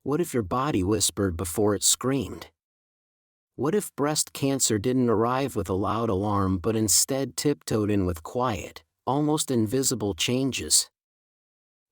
What if your body whispered before it screamed? What if breast cancer didn't arrive with a loud alarm but instead tiptoed in with quiet, almost invisible changes?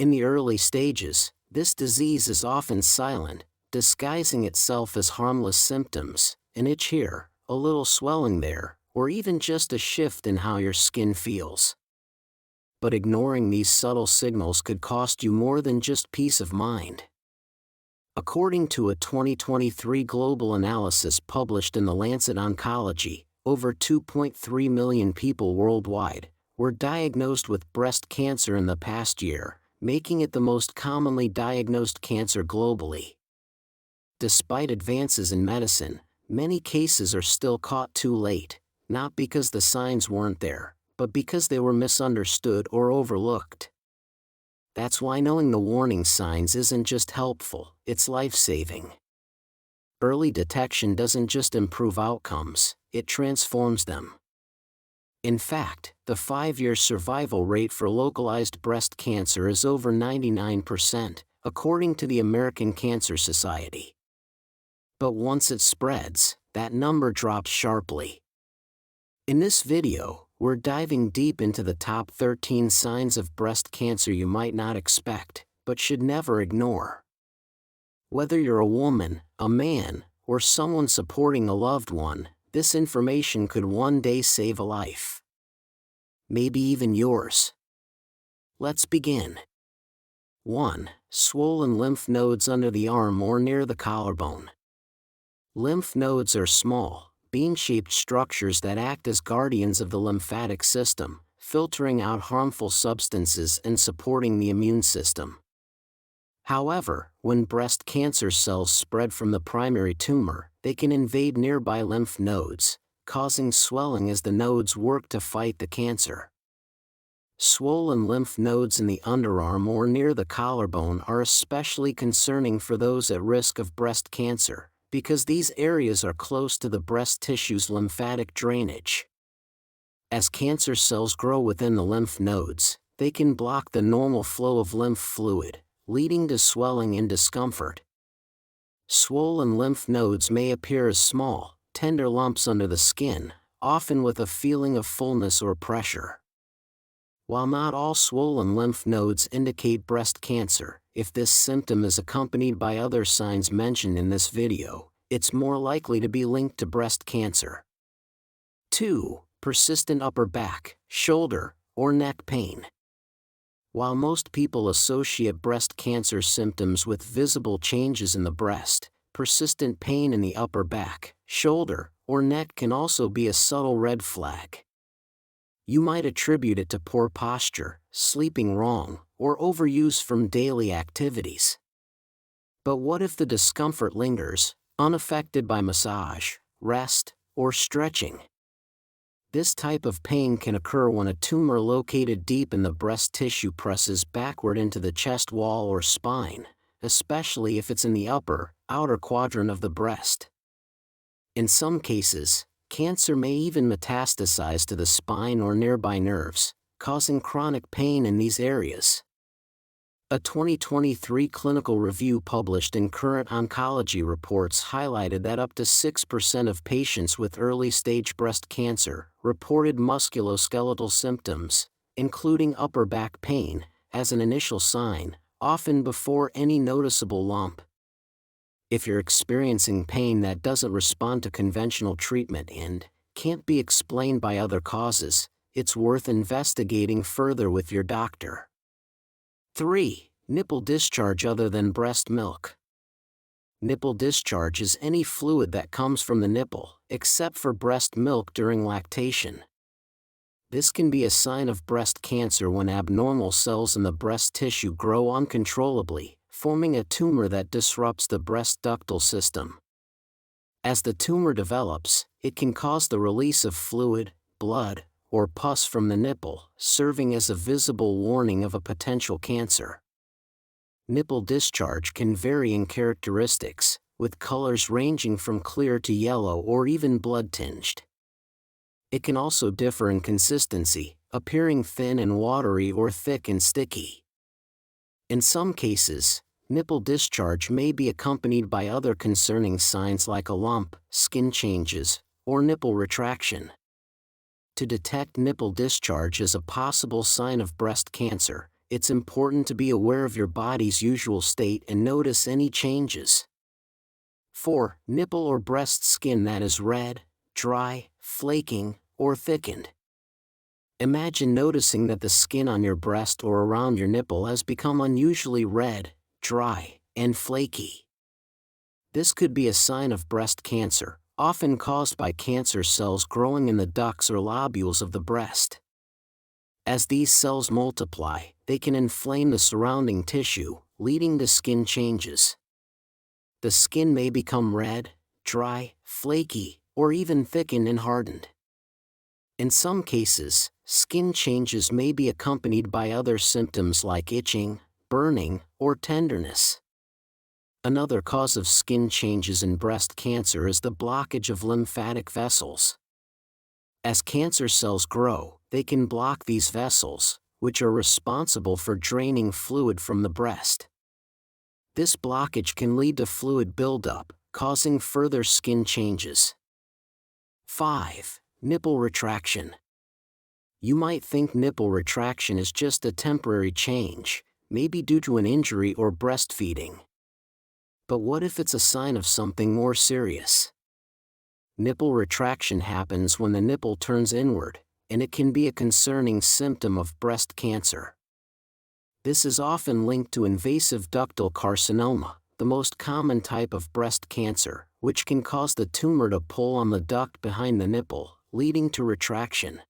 In the early stages, this disease is often silent, disguising itself as harmless symptoms, an itch here, a little swelling there, or even just a shift in how your skin feels. But ignoring these subtle signals could cost you more than just peace of mind. According to a 2023 global analysis published in The Lancet Oncology, over 2.3 million people worldwide were diagnosed with breast cancer in the past year, making it the most commonly diagnosed cancer globally. Despite advances in medicine, many cases are still caught too late, not because the signs weren't there, but because they were misunderstood or overlooked. That's why knowing the warning signs isn't just helpful, it's life-saving. Early detection doesn't just improve outcomes, it transforms them. In fact, the 5-year survival rate for localized breast cancer is over 99%, according to the American Cancer Society. But once it spreads, that number drops sharply. In this video, we're diving deep into the top 13 signs of breast cancer you might not expect, but should never ignore. Whether you're a woman, a man, or someone supporting a loved one, this information could one day save a life. Maybe even yours. Let's begin. 1. Swollen lymph nodes under the arm or near the collarbone. Lymph nodes are small, bean-shaped structures that act as guardians of the lymphatic system, filtering out harmful substances and supporting the immune system. However, when breast cancer cells spread from the primary tumor, they can invade nearby lymph nodes, causing swelling as the nodes work to fight the cancer. Swollen lymph nodes in the underarm or near the collarbone are especially concerning for those at risk of breast cancer, because these areas are close to the breast tissue's lymphatic drainage. As cancer cells grow within the lymph nodes, they can block the normal flow of lymph fluid, leading to swelling and discomfort. Swollen lymph nodes may appear as small, tender lumps under the skin, often with a feeling of fullness or pressure. While not all swollen lymph nodes indicate breast cancer, if this symptom is accompanied by other signs mentioned in this video, it's more likely to be linked to breast cancer. 2. Persistent upper back, shoulder, or neck pain. While most people associate breast cancer symptoms with visible changes in the breast, persistent pain in the upper back, shoulder, or neck can also be a subtle red flag. You might attribute it to poor posture, sleeping wrong, or overuse from daily activities. But what if the discomfort lingers, unaffected by massage, rest, or stretching? This type of pain can occur when a tumor located deep in the breast tissue presses backward into the chest wall or spine, especially if it's in the outer quadrant of the breast. In some cases, cancer may even metastasize to the spine or nearby nerves, causing chronic pain in these areas. A 2023 clinical review published in Current Oncology Reports highlighted that up to 6% of patients with early-stage breast cancer reported musculoskeletal symptoms, including upper back pain, as an initial sign, often before any noticeable lump. If you're experiencing pain that doesn't respond to conventional treatment and can't be explained by other causes, it's worth investigating further with your doctor. 3. Nipple discharge other than breast milk. Nipple discharge is any fluid that comes from the nipple, except for breast milk during lactation. This can be a sign of breast cancer when abnormal cells in the breast tissue grow uncontrollably, forming a tumor that disrupts the breast ductal system. As the tumor develops, it can cause the release of fluid, blood, or pus from the nipple, serving as a visible warning of a potential cancer. Nipple discharge can vary in characteristics, with colors ranging from clear to yellow or even blood-tinged. It can also differ in consistency, appearing thin and watery or thick and sticky. In some cases, Nipple discharge may be accompanied by other concerning signs like a lump, skin changes, or nipple retraction. To detect nipple discharge as a possible sign of breast cancer, it's important to be aware of your body's usual state and notice any changes. 4. Nipple or breast skin that is red, dry, flaking, or thickened. Imagine noticing that the skin on your breast or around your nipple has become unusually red, dry, and flaky. This could be a sign of breast cancer, often caused by cancer cells growing in the ducts or lobules of the breast. As these cells multiply, they can inflame the surrounding tissue, leading to skin changes. The skin may become red, dry, flaky, or even thickened and hardened. In some cases, skin changes may be accompanied by other symptoms like itching, burning, or tenderness. Another cause of skin changes in breast cancer is the blockage of lymphatic vessels. As cancer cells grow, they can block these vessels, which are responsible for draining fluid from the breast. This blockage can lead to fluid buildup, causing further skin changes. 5. Nipple retraction. You might think nipple retraction is just a temporary change, maybe due to an injury or breastfeeding. But what if it's a sign of something more serious? Nipple retraction happens when the nipple turns inward, and it can be a concerning symptom of breast cancer. This is often linked to invasive ductal carcinoma, the most common type of breast cancer, which can cause the tumor to pull on the duct behind the nipple, leading to retraction.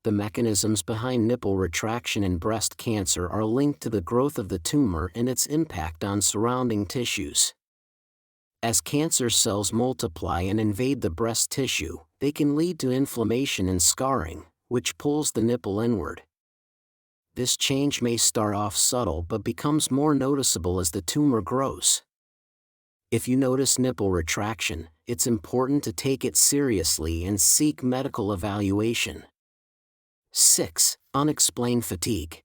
The mechanisms behind nipple retraction in breast cancer are linked to the growth of the tumor and its impact on surrounding tissues. As cancer cells multiply and invade the breast tissue, they can lead to inflammation and scarring, which pulls the nipple inward. This change may start off subtle but becomes more noticeable as the tumor grows. If you notice nipple retraction, it's important to take it seriously and seek medical evaluation. 6. Unexplained fatigue.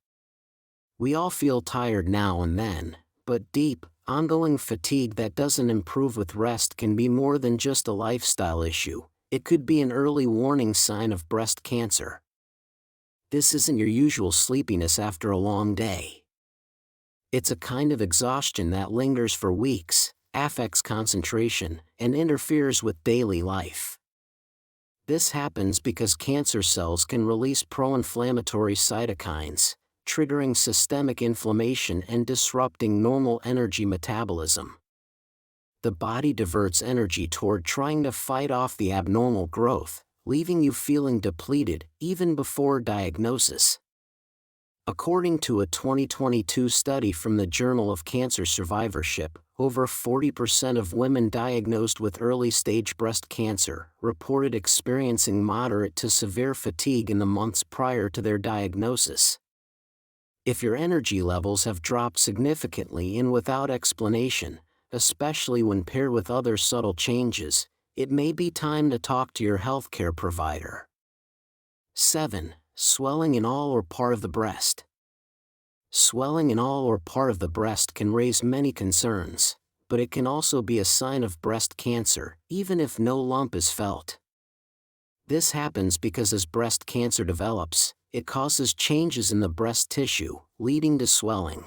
We all feel tired now and then, but deep, ongoing fatigue that doesn't improve with rest can be more than just a lifestyle issue. It could be an early warning sign of breast cancer. This isn't your usual sleepiness after a long day. It's a kind of exhaustion that lingers for weeks, affects concentration, and interferes with daily life. This happens because cancer cells can release pro-inflammatory cytokines, triggering systemic inflammation and disrupting normal energy metabolism. The body diverts energy toward trying to fight off the abnormal growth, leaving you feeling depleted even before diagnosis. According to a 2022 study from the Journal of Cancer Survivorship, over 40% of women diagnosed with early-stage breast cancer reported experiencing moderate to severe fatigue in the months prior to their diagnosis. If your energy levels have dropped significantly and without explanation, especially when paired with other subtle changes, it may be time to talk to your healthcare provider. 7. Swelling in all or part of the breast. Swelling in all or part of the breast can raise many concerns, but it can also be a sign of breast cancer, even if no lump is felt. This happens because as breast cancer develops, it causes changes in the breast tissue, leading to swelling.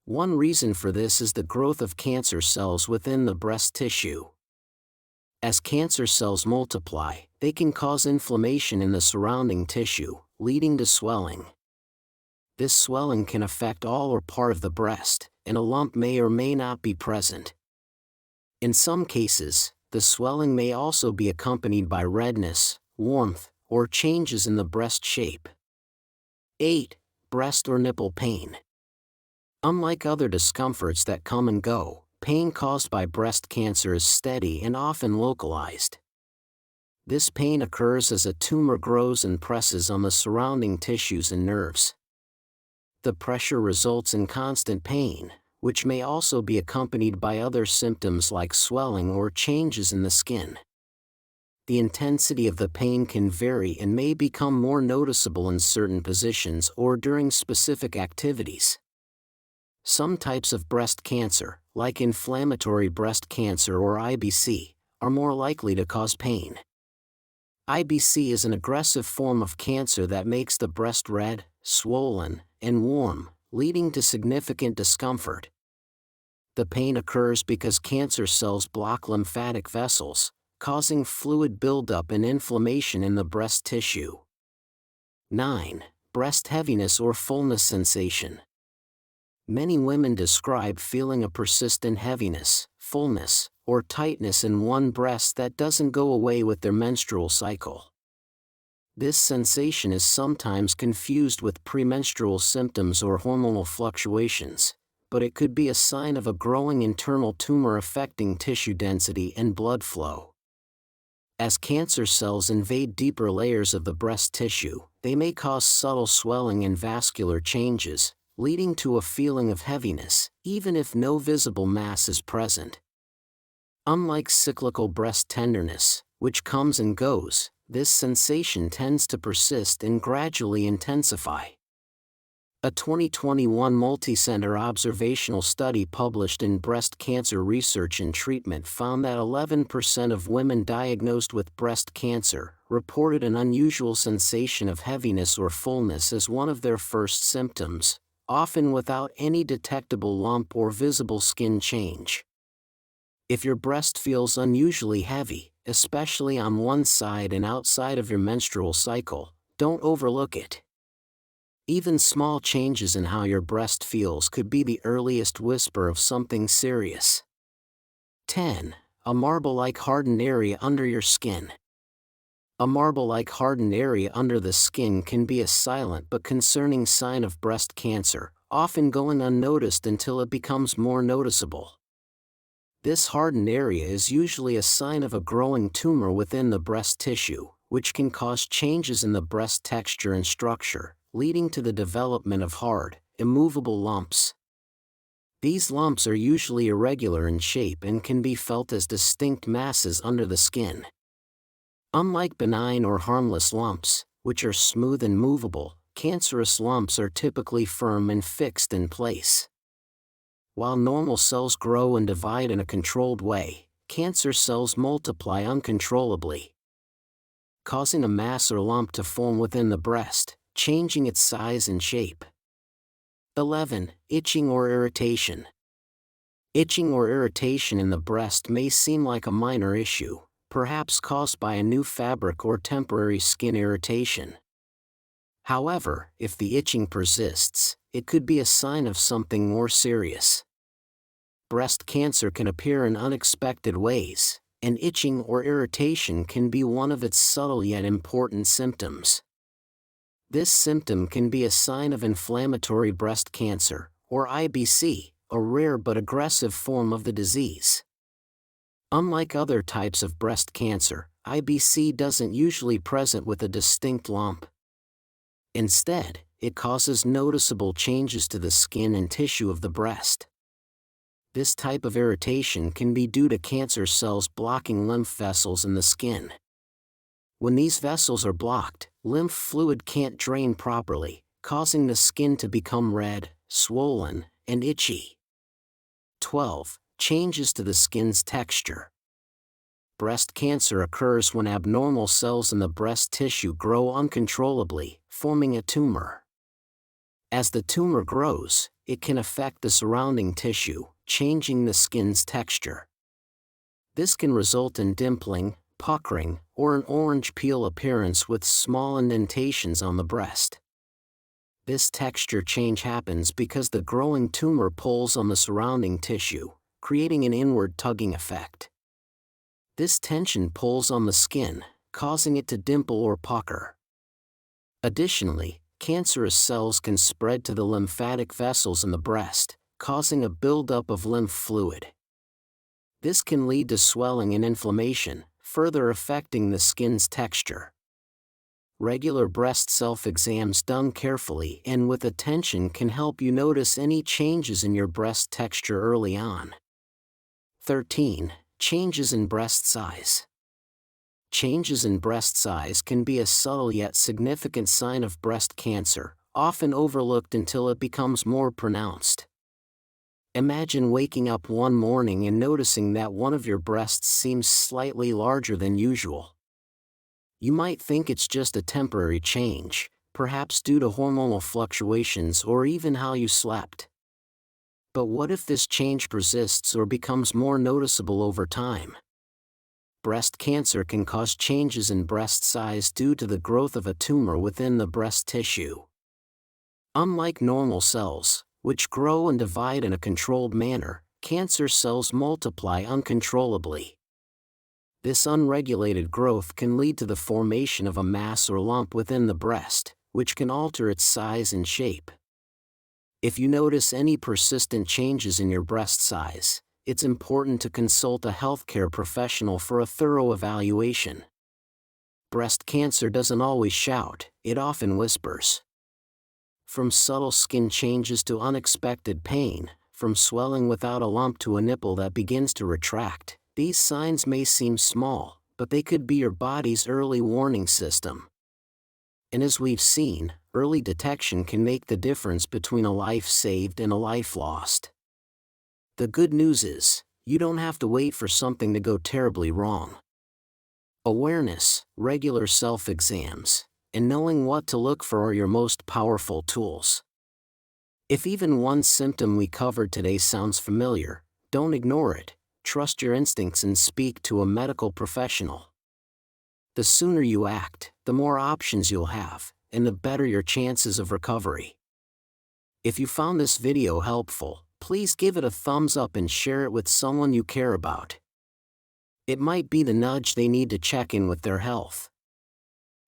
One reason for this is the growth of cancer cells within the breast tissue. As cancer cells multiply, they can cause inflammation in the surrounding tissue, leading to swelling. This swelling can affect all or part of the breast, and a lump may or may not be present. In some cases, the swelling may also be accompanied by redness, warmth, or changes in the breast shape. 8. Breast or nipple pain. Unlike other discomforts that come and go, pain caused by breast cancer is steady and often localized. This pain occurs as a tumor grows and presses on the surrounding tissues and nerves. The pressure results in constant pain, which may also be accompanied by other symptoms like swelling or changes in the skin. The intensity of the pain can vary and may become more noticeable in certain positions or during specific activities. Some types of breast cancer, like inflammatory breast cancer or IBC, are more likely to cause pain. IBC is an aggressive form of cancer that makes the breast red, swollen, and warm, leading to significant discomfort. The pain occurs because cancer cells block lymphatic vessels, causing fluid buildup and inflammation in the breast tissue. 9. Breast heaviness or fullness sensation. Many women describe feeling a persistent heaviness, fullness, or tightness in one breast that doesn't go away with their menstrual cycle. This sensation is sometimes confused with premenstrual symptoms or hormonal fluctuations, but it could be a sign of a growing internal tumor affecting tissue density and blood flow. As cancer cells invade deeper layers of the breast tissue, they may cause subtle swelling and vascular changes, leading to a feeling of heaviness, even if no visible mass is present. Unlike cyclical breast tenderness, which comes and goes, this sensation tends to persist and gradually intensify. A 2021 multicenter observational study published in Breast Cancer Research and Treatment found that 11% of women diagnosed with breast cancer reported an unusual sensation of heaviness or fullness as one of their first symptoms, often without any detectable lump or visible skin change. If your breast feels unusually heavy, especially on one side and outside of your menstrual cycle, don't overlook it. Even small changes in how your breast feels could be the earliest whisper of something serious. 10. A marble-like hardened area under your skin. A marble-like hardened area under the skin can be a silent but concerning sign of breast cancer, often going unnoticed until it becomes more noticeable. This hardened area is usually a sign of a growing tumor within the breast tissue, which can cause changes in the breast texture and structure, leading to the development of hard, immovable lumps. These lumps are usually irregular in shape and can be felt as distinct masses under the skin. Unlike benign or harmless lumps, which are smooth and movable, cancerous lumps are typically firm and fixed in place. While normal cells grow and divide in a controlled way, cancer cells multiply uncontrollably, causing a mass or lump to form within the breast, changing its size and shape. 11. Itching or irritation. Itching or irritation in the breast may seem like a minor issue, perhaps caused by a new fabric or temporary skin irritation. However, if the itching persists, it could be a sign of something more serious. Breast cancer can appear in unexpected ways, and itching or irritation can be one of its subtle yet important symptoms. This symptom can be a sign of inflammatory breast cancer, or IBC, a rare but aggressive form of the disease. Unlike other types of breast cancer, IBC doesn't usually present with a distinct lump. Instead, it causes noticeable changes to the skin and tissue of the breast. This type of irritation can be due to cancer cells blocking lymph vessels in the skin. When these vessels are blocked, lymph fluid can't drain properly, causing the skin to become red, swollen, and itchy. 12. Changes to the skin's texture. Breast cancer occurs when abnormal cells in the breast tissue grow uncontrollably, forming a tumor. As the tumor grows, it can affect the surrounding tissue, changing the skin's texture. This can result in dimpling, puckering, or an orange peel appearance with small indentations on the breast. This texture change happens because the growing tumor pulls on the surrounding tissue, creating an inward tugging effect. This tension pulls on the skin, causing it to dimple or pucker. Additionally, cancerous cells can spread to the lymphatic vessels in the breast, causing a buildup of lymph fluid. This can lead to swelling and inflammation, further affecting the skin's texture. Regular breast self-exams done carefully and with attention can help you notice any changes in your breast texture early on. 13. Changes in breast size. Changes in breast size can be a subtle yet significant sign of breast cancer, often overlooked until it becomes more pronounced. Imagine waking up one morning and noticing that one of your breasts seems slightly larger than usual. You might think it's just a temporary change, perhaps due to hormonal fluctuations or even how you slept. But what if this change persists or becomes more noticeable over time? Breast cancer can cause changes in breast size due to the growth of a tumor within the breast tissue. Unlike normal cells, which grow and divide in a controlled manner, cancer cells multiply uncontrollably. This unregulated growth can lead to the formation of a mass or lump within the breast, which can alter its size and shape. If you notice any persistent changes in your breast size, it's important to consult a healthcare professional for a thorough evaluation. Breast cancer doesn't always shout, it often whispers. From subtle skin changes to unexpected pain, from swelling without a lump to a nipple that begins to retract, these signs may seem small, but they could be your body's early warning system. And as we've seen, early detection can make the difference between a life saved and a life lost. The good news is, you don't have to wait for something to go terribly wrong. Awareness, regular self-exams, and knowing what to look for are your most powerful tools. If even one symptom we covered today sounds familiar, don't ignore it, trust your instincts and speak to a medical professional. The sooner you act, the more options you'll have, and the better your chances of recovery. If you found this video helpful, please give it a thumbs up and share it with someone you care about. It might be the nudge they need to check in with their health.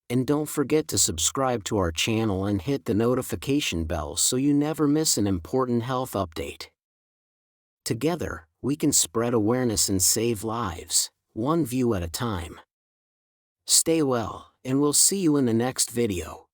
And don't forget to subscribe to our channel and hit the notification bell so you never miss an important health update. Together, we can spread awareness and save lives, one view at a time. Stay well, and we'll see you in the next video.